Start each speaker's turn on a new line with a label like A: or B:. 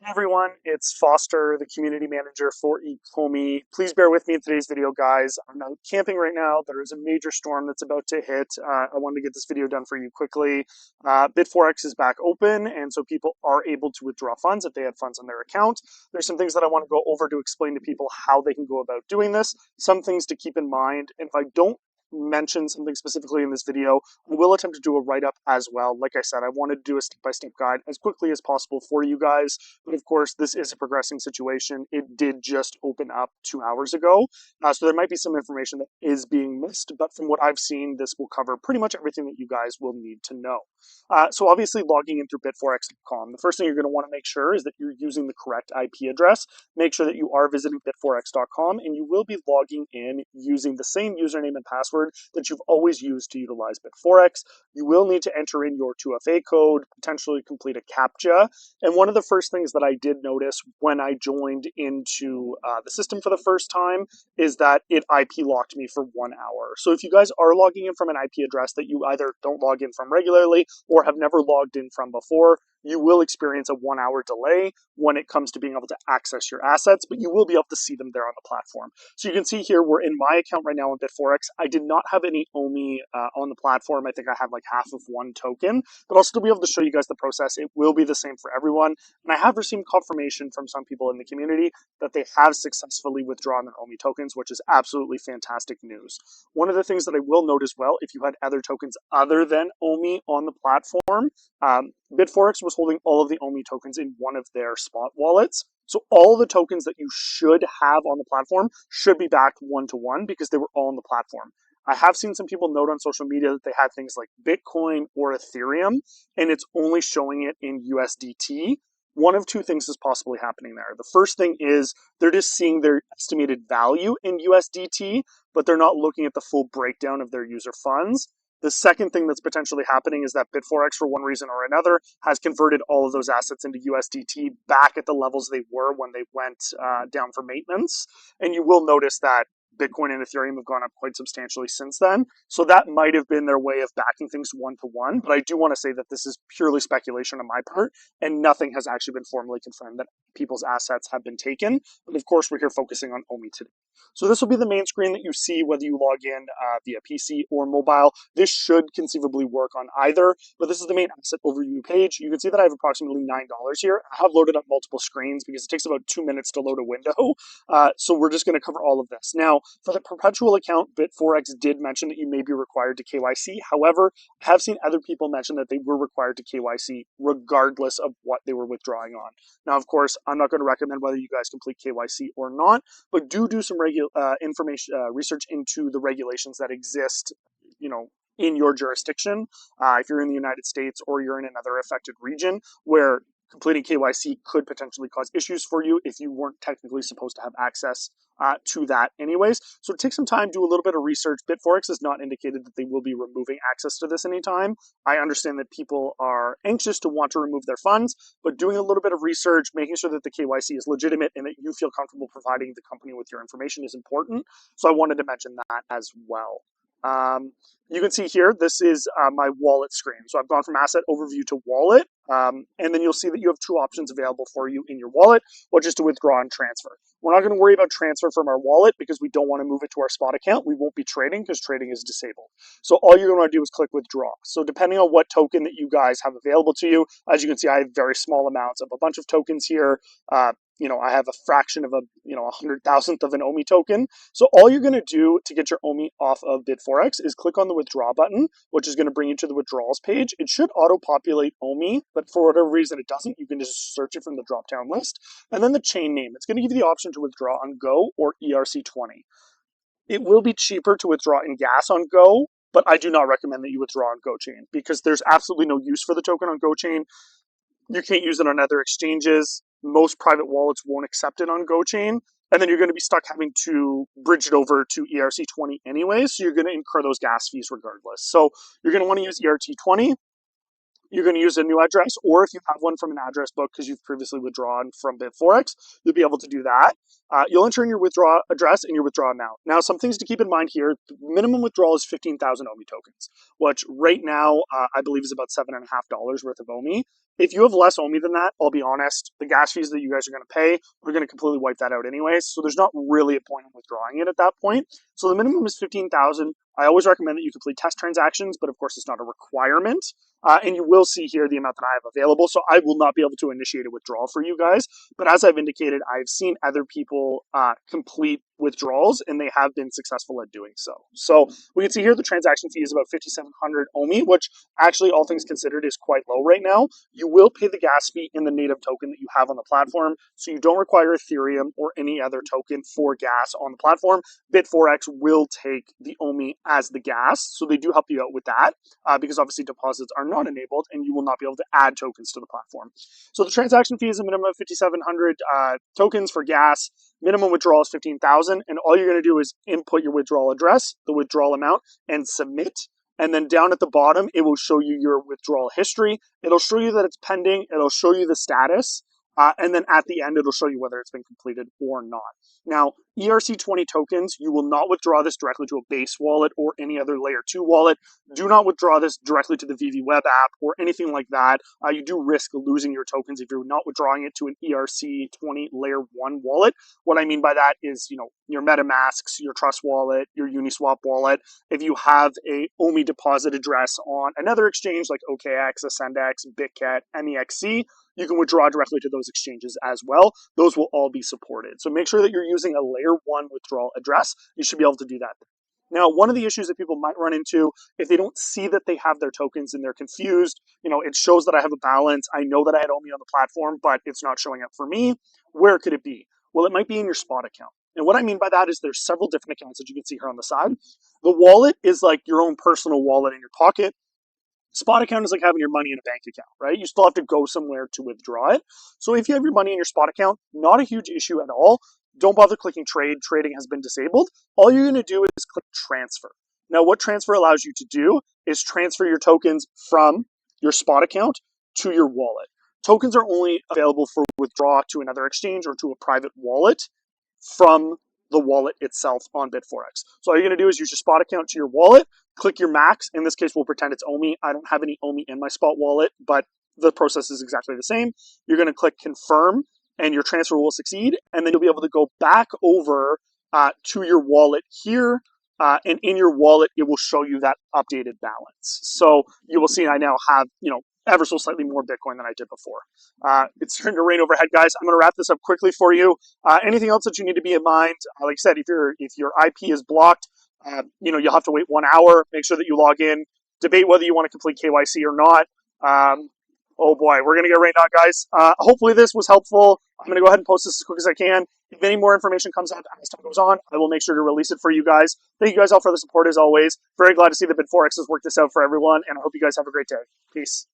A: Hey everyone, it's Foster, the community manager for OMI. Please bear with me in today's video, guys. I'm out camping right now. There is a major storm that's about to hit. I wanted to get this video done for you quickly. BitForex is back open, and so people are able to withdraw funds if they had funds on their account. There's some things that I want to go over to explain to people how they can go about doing this, some things to keep in mind, and if I don't mention something specifically in this video, I will attempt to do a write-up as well. Like I said, I wanted to do a step-by-step guide as quickly as possible for you guys. But of course, this is a progressing situation. It did just open up 2 hours ago. So there might be some information that is being missed. But from what I've seen, this will cover pretty much everything that you guys will need to know. So obviously, logging in through bitforex.com, the first thing you're going to want to make sure is that you're using the correct IP address. Make sure that you are visiting bitforex.com, and you will be logging in using the same username and password that you've always used to utilize BitForex. You will need to enter in your 2FA code, potentially complete a CAPTCHA. And one of the first things that I did notice when I joined into the system for the first time is that it IP locked me for 1 hour. So if you guys are logging in from an IP address that you either don't log in from regularly or have never logged in from before, you will experience a 1 hour delay when it comes to being able to access your assets, but you will be able to see them there on the platform. So you can see here, we're in my account right now on BitForex. I did not have any OMI on the platform. I think I have like half of one token, but I'll still be able to show you guys the process. It will be the same for everyone. And I have received confirmation from some people in the community that they have successfully withdrawn their OMI tokens, which is absolutely fantastic news. One of the things that I will note as well, if you had other tokens other than OMI on the platform, BitForex was holding all of the OMI tokens in one of their spot wallets. So all the tokens that you should have on the platform should be backed one-to-one because they were all on the platform. I have seen some people note on social media that they had things like Bitcoin or Ethereum, and it's only showing it in USDT. One of two things is possibly happening there. The first thing is they're just seeing their estimated value in USDT, but they're not looking at the full breakdown of their user funds. The second thing that's potentially happening is that BitForex, for one reason or another, has converted all of those assets into USDT back at the levels they were when they went down for maintenance. And you will notice that Bitcoin and Ethereum have gone up quite substantially since then. So that might have been their way of backing things one-to-one. But I do want to say that this is purely speculation on my part, and nothing has actually been formally confirmed that people's assets have been taken. But of course, we're here focusing on OMI today. So this will be the main screen that you see whether you log in via PC or mobile. This should conceivably work on either, but this is the main asset overview page. You can see that I have approximately $9 here. I have loaded up multiple screens because it takes about 2 minutes to load a window. So we're just going to cover all of this. Now, for the perpetual account, BitForex did mention that you may be required to KYC. However, I have seen other people mention that they were required to KYC regardless of what they were withdrawing on. Now, of course, I'm not going to recommend whether you guys complete KYC or not, but do some research into the regulations that exist, in your jurisdiction. If you're in the United States or you're in another affected region where completing KYC could potentially cause issues for you if you weren't technically supposed to have access to that anyways. So take some time, do a little bit of research. BitForex has not indicated that they will be removing access to this anytime. I understand that people are anxious to want to remove their funds, but doing a little bit of research, making sure that the KYC is legitimate and that you feel comfortable providing the company with your information is important. So I wanted to mention that as well. You can see here, this is my wallet screen. So I've gone from asset overview to wallet, and then you'll see that you have two options available for you in your wallet, which is to withdraw and transfer. We're not going to worry about transfer from our wallet because we don't want to move it to our spot account. We won't be trading because trading is disabled. So all you're going to do is click withdraw. So depending on what token that you guys have available to you, as you can see, I have very small amounts of a bunch of tokens here. I have a fraction of a 100,000th of an OMI token. So all you're going to do to get your OMI off of BitForex is click on the withdraw button, which is going to bring you to the withdrawals page. It should auto-populate OMI, but for whatever reason it doesn't. You can just search it from the drop-down list. And then the chain name. It's going to give you the option to withdraw on Go or ERC20. It will be cheaper to withdraw in gas on Go, but I do not recommend that you withdraw on GoChain because there's absolutely no use for the token on GoChain. You can't use it on other exchanges. Most private wallets won't accept it on GoChain. And then you're going to be stuck having to bridge it over to ERC20 anyway. So you're going to incur those gas fees regardless. So you're going to want to use ERC20. You're going to use a new address, or if you have one from an address book because you've previously withdrawn from BitForex, you'll be able to do that. You'll enter in your withdraw address and your withdrawal amount. Now, some things to keep in mind here. The minimum withdrawal is 15,000 OMI tokens, which right now I believe is about $7.50 worth of OMI. If you have less OMI than that, I'll be honest, the gas fees that you guys are going to pay are going to completely wipe that out anyways. So there's not really a point in withdrawing it at that point. So the minimum is 15,000. I always recommend that you complete test transactions, but of course it's not a requirement. And you will see here the amount that I have available. So I will not be able to initiate a withdrawal for you guys. But as I've indicated, I've seen other people complete withdrawals, and they have been successful at doing so. So we can see here the transaction fee is about 5,700 OMI, which actually, all things considered, is quite low right now. You will pay the gas fee in the native token that you have on the platform, so you don't require Ethereum or any other token for gas on the platform. BitForex will take the OMI as the gas, so they do help you out with that, because obviously deposits are not enabled, and you will not be able to add tokens to the platform. So the transaction fee is a minimum of 5,700 tokens for gas. Minimum withdrawal is 15,000, and all you're going to do is input your withdrawal address, the withdrawal amount, and submit. And then down at the bottom, it will show you your withdrawal history. It'll show you that it's pending. It'll show you the status. And then at the end, it'll show you whether it's been completed or not. Now, ERC20 tokens, you will not withdraw this directly to a base wallet or any other layer 2 wallet. Do not withdraw this directly to the VeVe web app or anything like that. You do risk losing your tokens if you're not withdrawing it to an ERC20 layer 1 wallet. What I mean by that is, your MetaMasks, your Trust wallet, your Uniswap wallet. If you have a OMI deposit address on another exchange like OKX, Ascendex, BitGet, MEXC, you can withdraw directly to those exchanges as well. Those will all be supported. So make sure that you're using a layer 1 withdrawal address. You should be able to do that. Now, one of the issues that people might run into, if they don't see that they have their tokens and they're confused, it shows that I have a balance. I know that I had OMI on the platform, but it's not showing up for me. Where could it be? Well, it might be in your spot account. And what I mean by that is there's several different accounts that you can see here on the side. The wallet is like your own personal wallet in your pocket. Spot account is like having your money in a bank account, right? You still have to go somewhere to withdraw it. So if you have your money in your spot account, not a huge issue at all. Don't bother clicking trade. Trading has been disabled. All you're going to do is click transfer. Now, what transfer allows you to do is transfer your tokens from your spot account to your wallet. Tokens are only available for withdrawal to another exchange or to a private wallet from the wallet itself on BitForex. So all you're going to do is use your spot account to your wallet, click your max. In this case, we'll pretend it's OMI. I don't have any OMI in my spot wallet, but the process is exactly the same. You're going to click confirm, and your transfer will succeed. And then you'll be able to go back over to your wallet here. And in your wallet, it will show you that updated balance. So you will see I now have, ever so slightly more Bitcoin than I did before. It's starting to rain overhead, guys. I'm going to wrap this up quickly for you. Anything else that you need to be in mind? Like I said, if your IP is blocked, you'll have to wait 1 hour. Make sure that you log in. Debate whether you want to complete KYC or not. Oh boy, we're going to get rained on, guys. Hopefully this was helpful. I'm going to go ahead and post this as quick as I can. If any more information comes out as time goes on, I will make sure to release it for you guys. Thank you guys all for the support as always. Very glad to see that BitForex has worked this out for everyone, and I hope you guys have a great day. Peace.